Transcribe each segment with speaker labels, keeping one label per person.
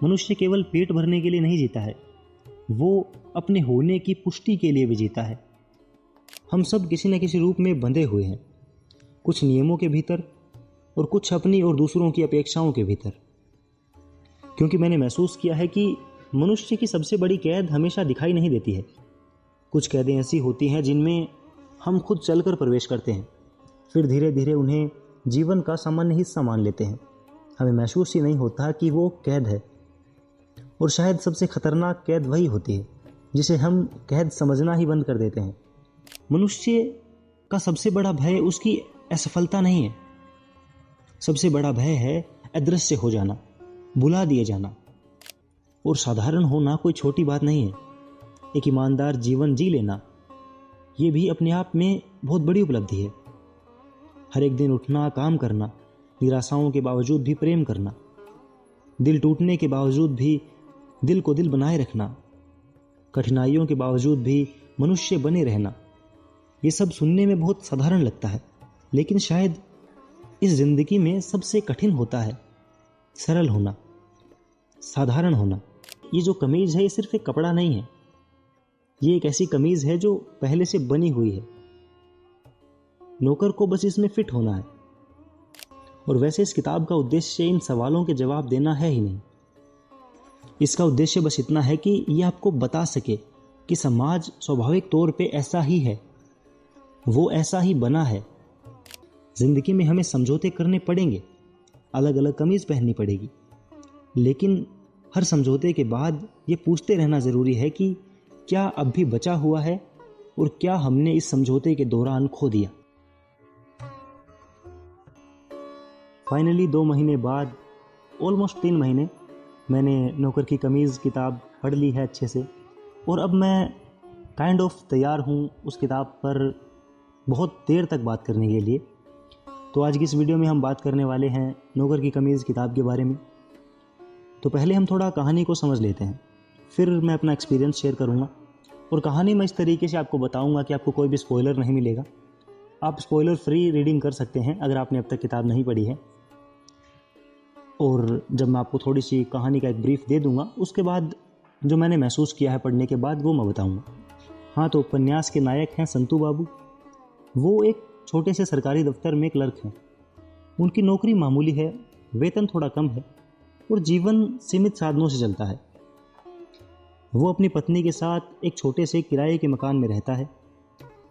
Speaker 1: मनुष्य केवल पेट भरने के लिए नहीं जीता है, वो अपने होने की पुष्टि के लिए भी जीता है। हम सब किसी न किसी रूप में बंधे हुए हैं, कुछ नियमों के भीतर और कुछ अपनी और दूसरों की अपेक्षाओं के भीतर। क्योंकि मैंने महसूस किया है कि मनुष्य की सबसे बड़ी कैद हमेशा दिखाई नहीं देती है। कुछ कैदें ऐसी होती हैं जिनमें हम खुद चलकर प्रवेश करते हैं, फिर धीरे धीरे उन्हें जीवन का सामान्य हिस्सा मान लेते हैं। हमें महसूस ही नहीं होता कि वो कैद है। और शायद सबसे खतरनाक कैद वही होती है जिसे हम कैद समझना ही बंद कर देते हैं। मनुष्य का सबसे बड़ा भय उसकी असफलता नहीं है, सबसे बड़ा भय है अदृश्य हो जाना, भुला दिए जाना। और साधारण होना कोई छोटी बात नहीं है। एक ईमानदार जीवन जी लेना, ये भी अपने आप में बहुत बड़ी उपलब्धि है। हर एक दिन उठना, काम करना, निराशाओं के बावजूद भी प्रेम करना, दिल टूटने के बावजूद भी दिल को दिल बनाए रखना, कठिनाइयों के बावजूद भी मनुष्य बने रहना, ये सब सुनने में बहुत साधारण लगता है, लेकिन शायद इस जिंदगी में सबसे कठिन होता है सरल होना, साधारण होना। ये जो कमीज है ये सिर्फ एक कपड़ा नहीं है, ये एक ऐसी कमीज है जो पहले से बनी हुई है। नौकर को बस इसमें फिट होना है। और वैसे इस किताब का उद्देश्य इन सवालों के जवाब देना है ही नहीं। इसका उद्देश्य बस इतना है कि ये आपको बता सके कि समाज स्वाभाविक तौर पे ऐसा ही है, वो ऐसा ही बना है। जिंदगी में हमें समझौते करने पड़ेंगे, अलग अलग कमीज पहननी पड़ेगी, लेकिन हर समझौते के बाद ये पूछते रहना ज़रूरी है कि क्या अब भी बचा हुआ है और क्या हमने इस समझौते के दौरान खो दिया। फाइनली 2 महीने बाद, ऑलमोस्ट 3 महीने, मैंने नौकर की कमीज़ किताब पढ़ ली है अच्छे से, और अब मैं काइंड ऑफ तैयार हूँ उस किताब पर बहुत देर तक बात करने के लिए। तो आज की इस वीडियो में हम बात करने वाले हैं नौकर की कमीज़ किताब के बारे में। तो पहले हम थोड़ा कहानी को समझ लेते हैं, फिर मैं अपना एक्सपीरियंस शेयर करूँगा। और कहानी मैं इस तरीके से आपको बताऊँगा कि आपको कोई भी स्पॉइलर नहीं मिलेगा। आप स्पॉइलर फ्री रीडिंग कर सकते हैं अगर आपने अब तक किताब नहीं पढ़ी है। और जब मैं आपको थोड़ी सी कहानी का एक ब्रीफ दे दूंगा, उसके बाद जो मैंने महसूस किया है पढ़ने के बाद वो मैं बताऊंगा। हाँ, तो उपन्यास के नायक हैं संतू बाबू। वो एक छोटे से सरकारी दफ्तर में क्लर्क हैं। उनकी नौकरी मामूली है, वेतन थोड़ा कम है और जीवन सीमित साधनों से चलता है। वो अपनी पत्नी के साथ एक छोटे से किराए के मकान में रहता है।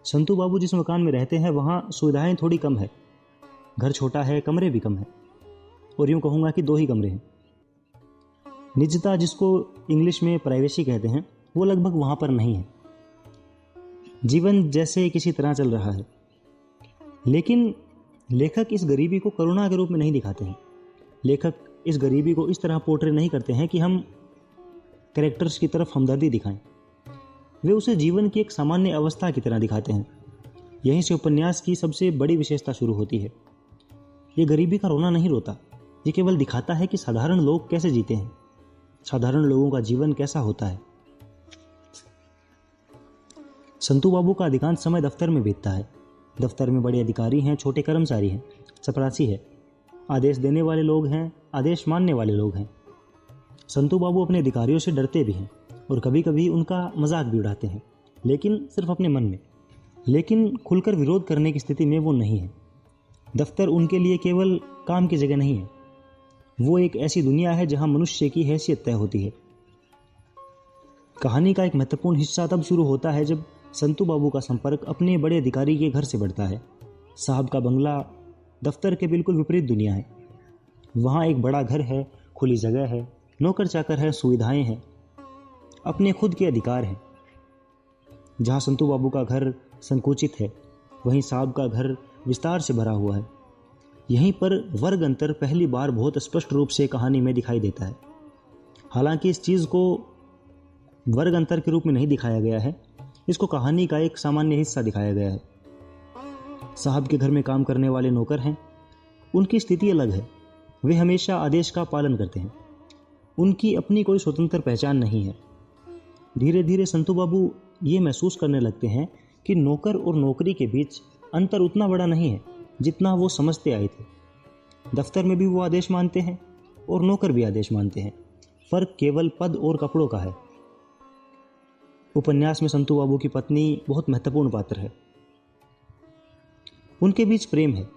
Speaker 1: संतू बाबू जिस मकान में रहते हैं वहाँ सुविधाएं थोड़ी कम है। घर छोटा है, कमरे भी कम है, और यूँ कहूँगा कि 2 ही कमरे हैं। निजता, जिसको इंग्लिश में प्राइवेसी कहते हैं, वो लगभग वहाँ पर नहीं है। जीवन जैसे किसी तरह चल रहा है। लेकिन लेखक इस गरीबी को करुणा के रूप में नहीं दिखाते हैं। लेखक इस गरीबी को इस तरह पोर्ट्रे नहीं करते हैं कि हम कैरेक्टर्स की तरफ हमदर्दी दिखाएं। वे उसे जीवन की एक सामान्य अवस्था की तरह दिखाते हैं। यहीं से उपन्यास की सबसे बड़ी विशेषता शुरू होती है। ये गरीबी का रोना नहीं रोता, ये केवल दिखाता है कि साधारण लोग कैसे जीते हैं, साधारण लोगों का जीवन कैसा होता है। संतू बाबू का अधिकांश समय दफ्तर में बीतता है। दफ्तर में बड़े अधिकारी हैं, छोटे कर्मचारी हैं, चपरासी है, आदेश देने वाले लोग हैं, आदेश मानने वाले लोग हैं। संतू बाबू अपने अधिकारियों से डरते भी हैं और कभी कभी उनका मजाक भी उड़ाते हैं, लेकिन सिर्फ अपने मन में। लेकिन खुलकर विरोध करने की स्थिति में वो नहीं है। दफ्तर उनके लिए केवल काम की जगह नहीं है, वो एक ऐसी दुनिया है जहां मनुष्य की हैसियत तय होती है। कहानी का एक महत्वपूर्ण हिस्सा तब शुरू होता है जब संतू बाबू का संपर्क अपने बड़े अधिकारी के घर से बढ़ता है। साहब का बंगला दफ्तर के बिल्कुल विपरीत दुनिया है। वहाँ एक बड़ा घर है, खुली जगह है, नौकर चाकर है, सुविधाएं हैं, अपने खुद के अधिकार हैं। जहाँ संतू बाबू का घर संकुचित है, वहीं साहब का घर विस्तार से भरा हुआ है। यहीं पर वर्ग अंतर पहली बार बहुत स्पष्ट रूप से कहानी में दिखाई देता है। हालांकि इस चीज़ को वर्ग अंतर के रूप में नहीं दिखाया गया है, इसको कहानी का एक सामान्य हिस्सा दिखाया गया है। साहब के घर में काम करने वाले नौकर हैं, उनकी स्थिति अलग है। वे हमेशा आदेश का पालन करते हैं, उनकी अपनी कोई स्वतंत्र पहचान नहीं है। धीरे धीरे संतू बाबू ये महसूस करने लगते हैं कि नौकर और नौकरी के बीच अंतर उतना बड़ा नहीं है जितना वो समझते आए थे। दफ्तर में भी वो आदेश मानते हैं और नौकर भी आदेश मानते हैं। फर्क केवल पद और कपड़ों का है। उपन्यास में संतू बाबू की पत्नी बहुत महत्वपूर्ण पात्र है। उनके बीच प्रेम है,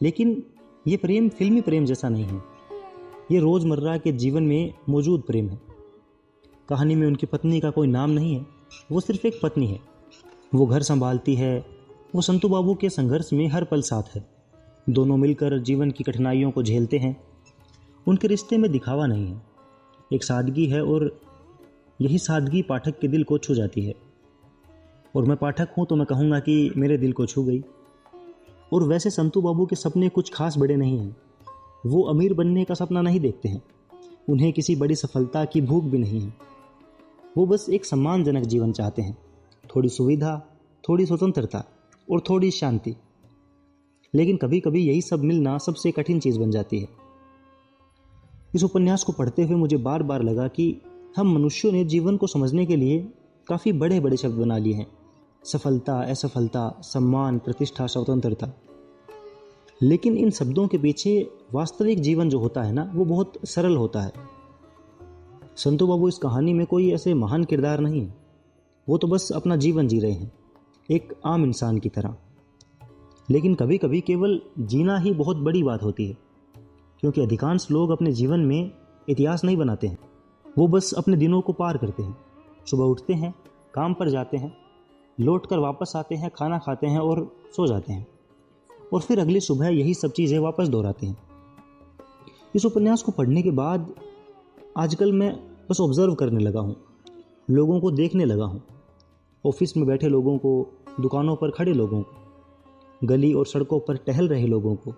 Speaker 1: लेकिन ये प्रेम फिल्मी प्रेम जैसा नहीं है। ये रोजमर्रा के जीवन में मौजूद प्रेम है। कहानी में उनकी पत्नी का कोई नाम नहीं है, वो सिर्फ एक पत्नी है। वो घर संभालती है, वो संतू बाबू के संघर्ष में हर पल साथ है। दोनों मिलकर जीवन की कठिनाइयों को झेलते हैं। उनके रिश्ते में दिखावा नहीं है, एक सादगी है, और यही सादगी पाठक के दिल को छू जाती है। और मैं पाठक हूँ तो मैं कहूँगा कि मेरे दिल को छू गई। और वैसे संतू बाबू के सपने कुछ खास बड़े नहीं हैं। वो अमीर बनने का सपना नहीं देखते हैं, उन्हें किसी बड़ी सफलता की भूख भी नहीं है। वो बस एक सम्मानजनक जीवन चाहते हैं, थोड़ी सुविधा, थोड़ी स्वतंत्रता और थोड़ी शांति। लेकिन कभी कभी यही सब मिलना सबसे कठिन चीज़ बन जाती है। इस उपन्यास को पढ़ते हुए मुझे बार बार लगा कि हम मनुष्यों ने जीवन को समझने के लिए काफ़ी बड़े बड़े शब्द बना लिए हैं। सफलता, असफलता, सम्मान, प्रतिष्ठा, स्वतंत्रता। लेकिन इन शब्दों के पीछे वास्तविक जीवन जो होता है ना, वो बहुत सरल होता है। संतू बाबू इस कहानी में कोई ऐसे महान किरदार नहीं है। वो तो बस अपना जीवन जी रहे हैं, एक आम इंसान की तरह। लेकिन कभी कभी केवल जीना ही बहुत बड़ी बात होती है, क्योंकि अधिकांश लोग अपने जीवन में इतिहास नहीं बनाते हैं। वो बस अपने दिनों को पार करते हैं। सुबह उठते हैं, काम पर जाते हैं, लौटकर वापस आते हैं, खाना खाते हैं और सो जाते हैं, और फिर अगली सुबह यही सब चीज़ें वापस दोहराते हैं। इस उपन्यास को पढ़ने के बाद आजकल मैं बस ऑब्जर्व करने लगा हूँ, लोगों को देखने लगा हूँ। ऑफिस में बैठे लोगों को, दुकानों पर खड़े लोगों को, गली और सड़कों पर टहल रहे लोगों को,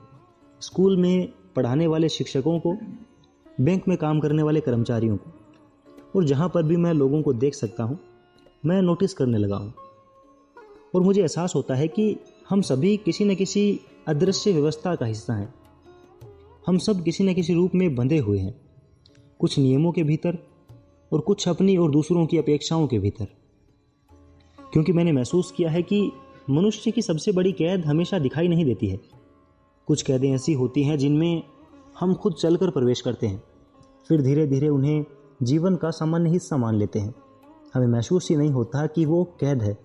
Speaker 1: स्कूल में पढ़ाने वाले शिक्षकों को, बैंक में काम करने वाले कर्मचारियों को। और जहाँ पर भी मैं लोगों को देख सकता हूँ, मैं नोटिस करने लगा हूँ। और मुझे एहसास होता है कि हम सभी किसी न किसी अदृश्य व्यवस्था का हिस्सा हैं। हम सब किसी न किसी रूप में बंधे हुए हैं, कुछ नियमों के भीतर और कुछ अपनी और दूसरों की अपेक्षाओं के भीतर। क्योंकि मैंने महसूस किया है कि मनुष्य की सबसे बड़ी कैद हमेशा दिखाई नहीं देती है। कुछ कैदें ऐसी होती हैं जिनमें हम खुद चलकर प्रवेश करते हैं, फिर धीरे धीरे उन्हें जीवन का सामान्य हिस्सा मान लेते हैं। हमें महसूस ही नहीं होता कि वो कैद है।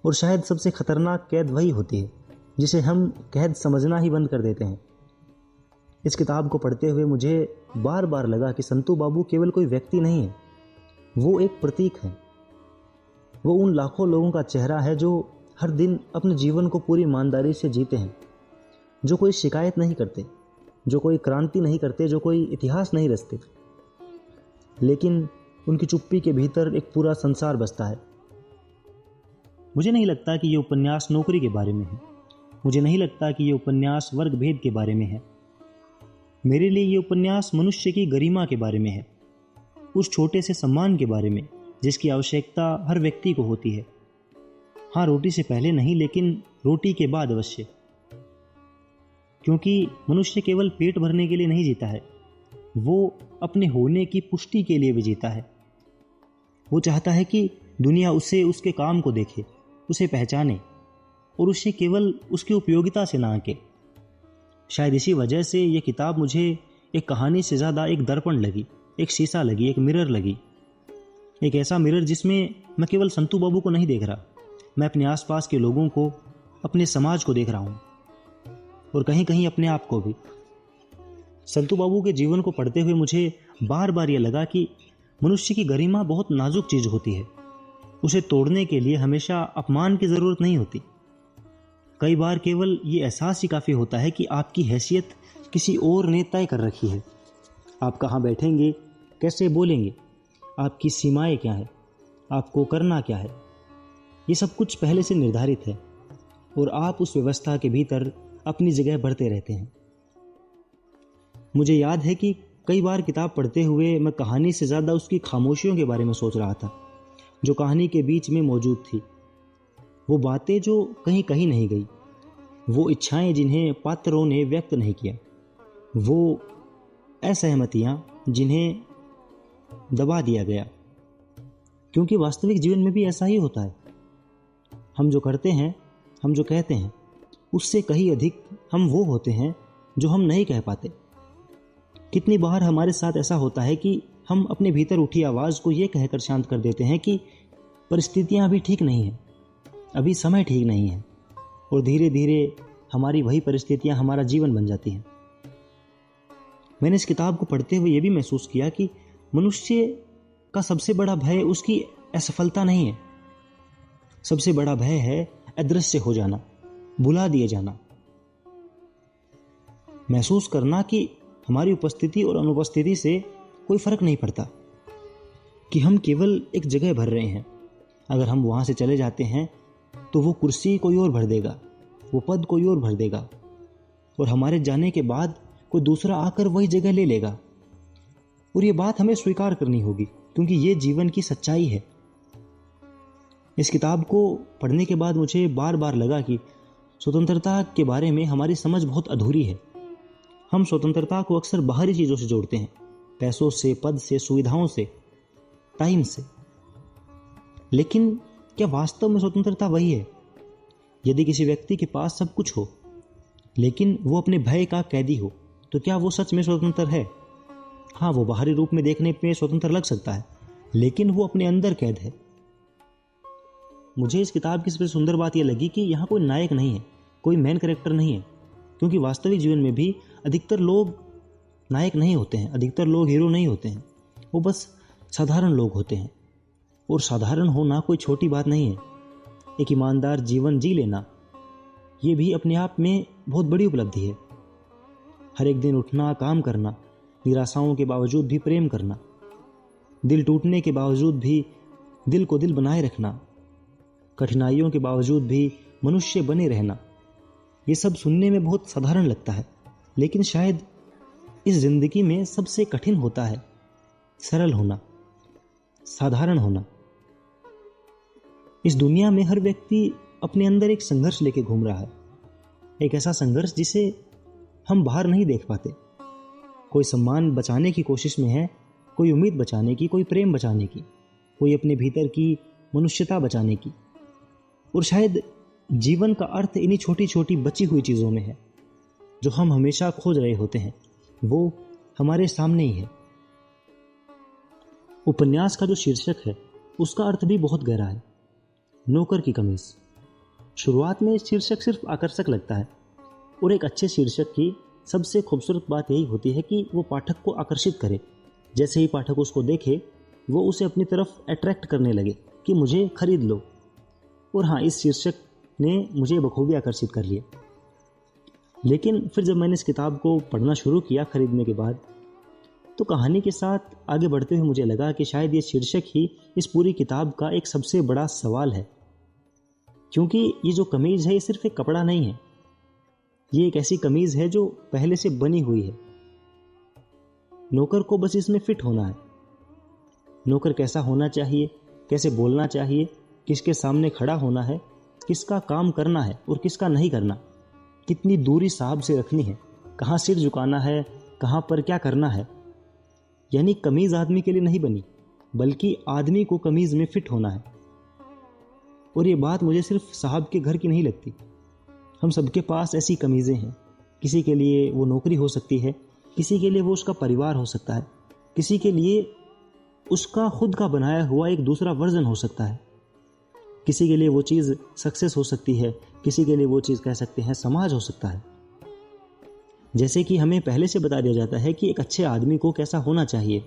Speaker 1: और शायद सबसे खतरनाक कैद वही होती है जिसे हम कैद समझना ही बंद कर देते हैं। इस किताब को पढ़ते हुए मुझे बार बार लगा कि संतू बाबू केवल कोई व्यक्ति नहीं है, वो एक प्रतीक है। वो उन लाखों लोगों का चेहरा है जो हर दिन अपने जीवन को पूरी ईमानदारी से जीते हैं, जो कोई शिकायत नहीं करते, जो कोई क्रांति नहीं करते, जो कोई इतिहास नहीं रचते। लेकिन उनकी चुप्पी के भीतर एक पूरा संसार बसता है। मुझे नहीं लगता कि ये उपन्यास नौकरी के बारे में है। मुझे नहीं लगता कि ये उपन्यास वर्ग भेद के बारे में है। मेरे लिए ये उपन्यास मनुष्य की गरिमा के बारे में है, उस छोटे से सम्मान के बारे में जिसकी आवश्यकता हर व्यक्ति को होती है। हाँ, रोटी से पहले नहीं, लेकिन रोटी के बाद अवश्य। क्योंकि मनुष्य केवल पेट भरने के लिए नहीं जीता है, वो अपने होने की पुष्टि के लिए भी जीता है। वो चाहता है कि दुनिया उसे, उसके काम को देखे, उसे पहचाने और उसे केवल उसकी उपयोगिता से ना आंके। शायद इसी वजह से ये किताब मुझे एक कहानी से ज़्यादा एक दर्पण लगी, एक शीशा लगी, एक मिरर लगी। एक ऐसा मिरर जिसमें मैं केवल संतू बाबू को नहीं देख रहा, मैं अपने आसपास के लोगों को, अपने समाज को देख रहा हूँ, और कहीं कहीं अपने आप को भी। संतू बाबू के जीवन को पढ़ते हुए मुझे बार बार ये लगा कि मनुष्य की गरिमा बहुत नाजुक चीज़ होती है। उसे तोड़ने के लिए हमेशा अपमान की ज़रूरत नहीं होती। कई बार केवल ये एहसास ही काफ़ी होता है कि आपकी हैसियत किसी और ने तय कर रखी है। आप कहाँ बैठेंगे, कैसे बोलेंगे, आपकी सीमाएं क्या है, आपको करना क्या है, ये सब कुछ पहले से निर्धारित है, और आप उस व्यवस्था के भीतर अपनी जगह बढ़ते रहते हैं। मुझे याद है कि कई बार किताब पढ़ते हुए मैं कहानी से ज़्यादा उसकी खामोशियों के बारे में सोच रहा था, जो कहानी के बीच में मौजूद थी। वो बातें जो कहीं कहीं नहीं गई, वो इच्छाएं जिन्हें पात्रों ने व्यक्त नहीं किया, वो असहमतियां जिन्हें दबा दिया गया। क्योंकि वास्तविक जीवन में भी ऐसा ही होता है। हम जो करते हैं, हम जो कहते हैं, उससे कहीं अधिक हम वो होते हैं जो हम नहीं कह पाते। कितनी बार हमारे साथ ऐसा होता है कि हम अपने भीतर उठी आवाज़ को ये कहकर शांत कर देते हैं कि परिस्थितियाँ अभी ठीक नहीं हैं, अभी समय ठीक नहीं है, और धीरे धीरे हमारी वही परिस्थितियाँ हमारा जीवन बन जाती हैं। मैंने इस किताब को पढ़ते हुए ये भी महसूस किया कि मनुष्य का सबसे बड़ा भय उसकी असफलता नहीं है, सबसे बड़ा भय है अदृश्य हो जाना, भुला दिए जाना। महसूस करना कि हमारी उपस्थिति और अनुपस्थिति से कोई फर्क नहीं पड़ता, कि हम केवल एक जगह भर रहे हैं। अगर हम वहां से चले जाते हैं तो वो कुर्सी कोई और भर देगा, वो पद कोई और भर देगा, और हमारे जाने के बाद कोई दूसरा आकर वही जगह ले लेगा। और ये बात हमें स्वीकार करनी होगी, क्योंकि ये जीवन की सच्चाई है। इस किताब को पढ़ने के बाद मुझे बार बार लगा कि स्वतंत्रता के बारे में हमारी समझ बहुत अधूरी है। हम स्वतंत्रता को अक्सर बाहरी चीज़ों से जोड़ते हैं, पैसों से, पद से, सुविधाओं से, टाइम से। लेकिन क्या वास्तव में स्वतंत्रता वही है? यदि किसी व्यक्ति के पास सब कुछ हो लेकिन वो अपने भय का कैदी हो, तो क्या वो सच में स्वतंत्र है? हाँ, वो बाहरी रूप में देखने पे स्वतंत्र लग सकता है, लेकिन वो अपने अंदर कैद है। मुझे इस किताब की सबसे सुंदर बात यह लगी कि यहाँ कोई नायक नहीं है, कोई मेन कैरेक्टर नहीं है, क्योंकि वास्तविक जीवन में भी अधिकतर लोग नायक नहीं होते हैं, अधिकतर लोग हीरो नहीं होते हैं, वो बस साधारण लोग होते हैं। और साधारण होना कोई छोटी बात नहीं है। एक ईमानदार जीवन जी लेना, ये भी अपने आप में बहुत बड़ी उपलब्धि है। हर एक दिन उठना, काम करना, निराशाओं के बावजूद भी प्रेम करना, दिल टूटने के बावजूद भी दिल को दिल बनाए रखना, कठिनाइयों के बावजूद भी मनुष्य बने रहना, ये सब सुनने में बहुत साधारण लगता है, लेकिन शायद इस जिंदगी में सबसे कठिन होता है सरल होना, साधारण होना। इस दुनिया में हर व्यक्ति अपने अंदर एक संघर्ष लेके घूम रहा है, एक ऐसा संघर्ष जिसे हम बाहर नहीं देख पाते। कोई सम्मान बचाने की कोशिश में है, कोई उम्मीद बचाने की, कोई प्रेम बचाने की, कोई अपने भीतर की मनुष्यता बचाने की। और शायद जीवन का अर्थ इन्हीं छोटी छोटी बची हुई चीज़ों में है, जो हम हमेशा खोज रहे होते हैं, वो हमारे सामने ही है। उपन्यास का जो शीर्षक है उसका अर्थ भी बहुत गहरा है, नौकर की कमीज। शुरुआत में शीर्षक सिर्फ आकर्षक लगता है, और एक अच्छे शीर्षक की सबसे खूबसूरत बात यही होती है कि वो पाठक को आकर्षित करे। जैसे ही पाठक उसको देखे, वो उसे अपनी तरफ अट्रैक्ट करने लगे कि मुझे खरीद लो। और हाँ, इस शीर्षक ने मुझे बखूबी आकर्षित कर लिया। लेकिन फिर जब मैंने इस किताब को पढ़ना शुरू किया खरीदने के बाद, तो कहानी के साथ आगे बढ़ते हुए मुझे लगा कि शायद ये शीर्षक ही इस पूरी किताब का एक सबसे बड़ा सवाल है। क्योंकि ये जो कमीज है, ये सिर्फ एक कपड़ा नहीं है, ये एक ऐसी कमीज है जो पहले से बनी हुई है। नौकर को बस इसमें फिट होना है। नौकर कैसा होना चाहिए, कैसे बोलना चाहिए, किसके सामने खड़ा होना है, किसका काम करना है और किसका नहीं करना, कितनी दूरी साहब से रखनी है, कहाँ सिर झुकाना है, कहाँ पर क्या करना है। यानी कमीज आदमी के लिए नहीं बनी, बल्कि आदमी को कमीज में फिट होना है। और ये बात मुझे सिर्फ साहब के घर की नहीं लगती। हम सबके पास ऐसी कमीज़ें हैं। किसी के लिए वो नौकरी हो सकती है, किसी के लिए वो उसका परिवार हो सकता है, किसी के लिए उसका खुद का बनाया हुआ एक दूसरा वर्जन हो सकता है, किसी के लिए वो चीज़ सक्सेस हो सकती है, किसी के लिए वो चीज़ कह सकते हैं समाज हो सकता है। जैसे कि हमें पहले से बता दिया जाता है कि एक अच्छे आदमी को कैसा होना चाहिए,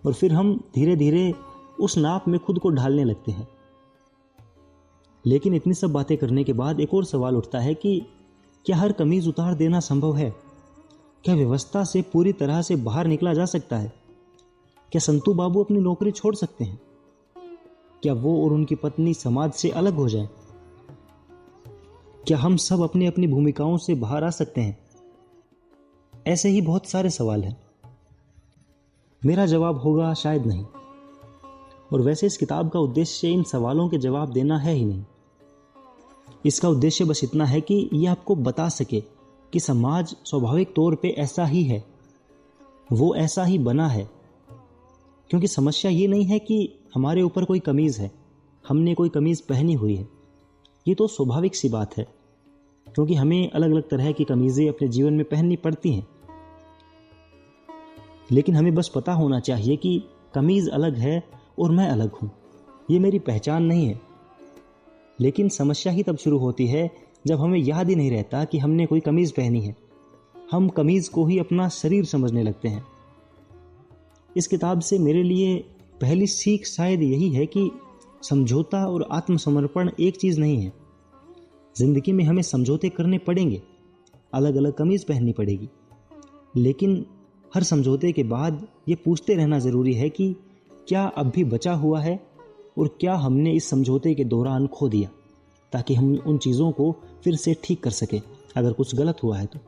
Speaker 1: और फिर हम धीरे धीरे उस नाप में खुद को ढालने लगते हैं। लेकिन इतनी सब बातें करने के बाद एक और सवाल उठता है कि क्या हर कमीज उतार देना संभव है? क्या व्यवस्था से पूरी तरह से बाहर निकला जा सकता है? क्या संतू बाबू अपनी नौकरी छोड़ सकते हैं? क्या वो और उनकी पत्नी समाज से अलग हो जाएं? क्या हम सब अपनी अपनी भूमिकाओं से बाहर आ सकते हैं? ऐसे ही बहुत सारे सवाल हैं। मेरा जवाब होगा शायद नहीं। और वैसे इस किताब का उद्देश्य इन सवालों के जवाब देना है ही नहीं। इसका उद्देश्य बस इतना है कि यह आपको बता सके कि समाज स्वाभाविक तौर पे ऐसा ही है, वो ऐसा ही बना है। क्योंकि समस्या ये नहीं है कि हमारे ऊपर कोई कमीज़ है, हमने कोई कमीज़ पहनी हुई है। ये तो स्वाभाविक सी बात है, क्योंकि हमें अलग अलग तरह की कमीज़ें अपने जीवन में पहननी पड़ती हैं। लेकिन हमें बस पता होना चाहिए कि कमीज़ अलग है और मैं अलग हूँ, ये मेरी पहचान नहीं है। लेकिन समस्या ही तब शुरू होती है जब हमें याद ही नहीं रहता कि हमने कोई कमीज़ पहनी है। हम कमीज़ को ही अपना शरीर समझने लगते हैं। इस किताब से मेरे लिए पहली सीख शायद यही है कि समझौता और आत्मसमर्पण एक चीज़ नहीं है। ज़िंदगी में हमें समझौते करने पड़ेंगे, अलग अलग कमीज़ पहननी पड़ेगी, लेकिन हर समझौते के बाद ये पूछते रहना ज़रूरी है कि क्या अब भी बचा हुआ है और क्या हमने इस समझौते के दौरान खो दिया, ताकि हम उन चीज़ों को फिर से ठीक कर सकें अगर कुछ गलत हुआ है तो।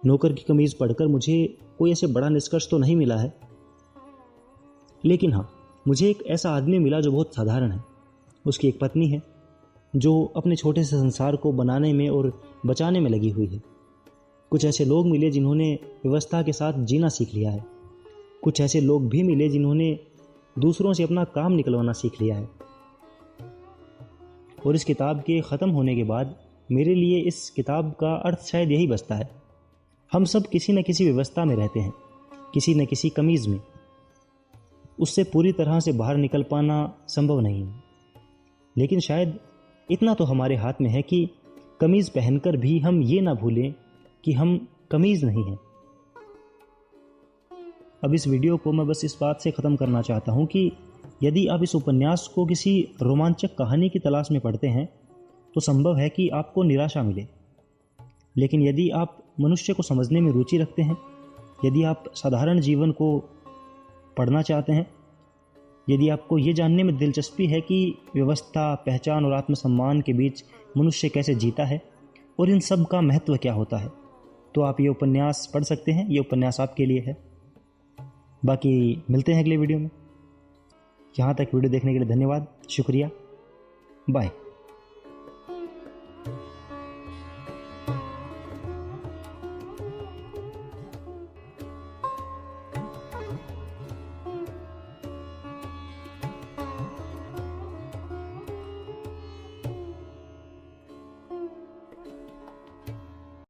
Speaker 1: नौकर की कमीज़ पढ़कर मुझे कोई ऐसे बड़ा निष्कर्ष तो नहीं मिला है, लेकिन हाँ, मुझे एक ऐसा आदमी मिला जो बहुत साधारण है। उसकी एक पत्नी है जो अपने छोटे से संसार को बनाने में और बचाने में लगी हुई है। कुछ ऐसे लोग मिले जिन्होंने व्यवस्था के साथ जीना सीख लिया है। कुछ ऐसे लोग भी मिले जिन्होंने दूसरों से अपना काम निकलवाना सीख लिया है। और इस किताब के ख़त्म होने के बाद मेरे लिए इस किताब का अर्थ शायद यही बचता है, हम सब किसी न किसी व्यवस्था में रहते हैं, किसी न किसी कमीज़ में। उससे पूरी तरह से बाहर निकल पाना संभव नहीं है, लेकिन शायद इतना तो हमारे हाथ में है कि कमीज़ पहनकर भी हम ये ना भूलें कि हम कमीज़ नहीं हैं। अब इस वीडियो को मैं बस इस बात से ख़त्म करना चाहता हूँ कि यदि आप इस उपन्यास को किसी रोमांचक कहानी की तलाश में पढ़ते हैं तो संभव है कि आपको निराशा मिले, लेकिन यदि आप मनुष्य को समझने में रुचि रखते हैं, यदि आप साधारण जीवन को पढ़ना चाहते हैं, यदि आपको ये जानने में दिलचस्पी है कि व्यवस्था, पहचान और आत्मसम्मान के बीच मनुष्य कैसे जीता है और इन सब का महत्व क्या होता है, तो आप ये उपन्यास पढ़ सकते हैं। ये उपन्यास आपके लिए है। बाकी मिलते हैं अगले वीडियो में। यहाँ तक वीडियो देखने के लिए धन्यवाद, शुक्रिया, बाय।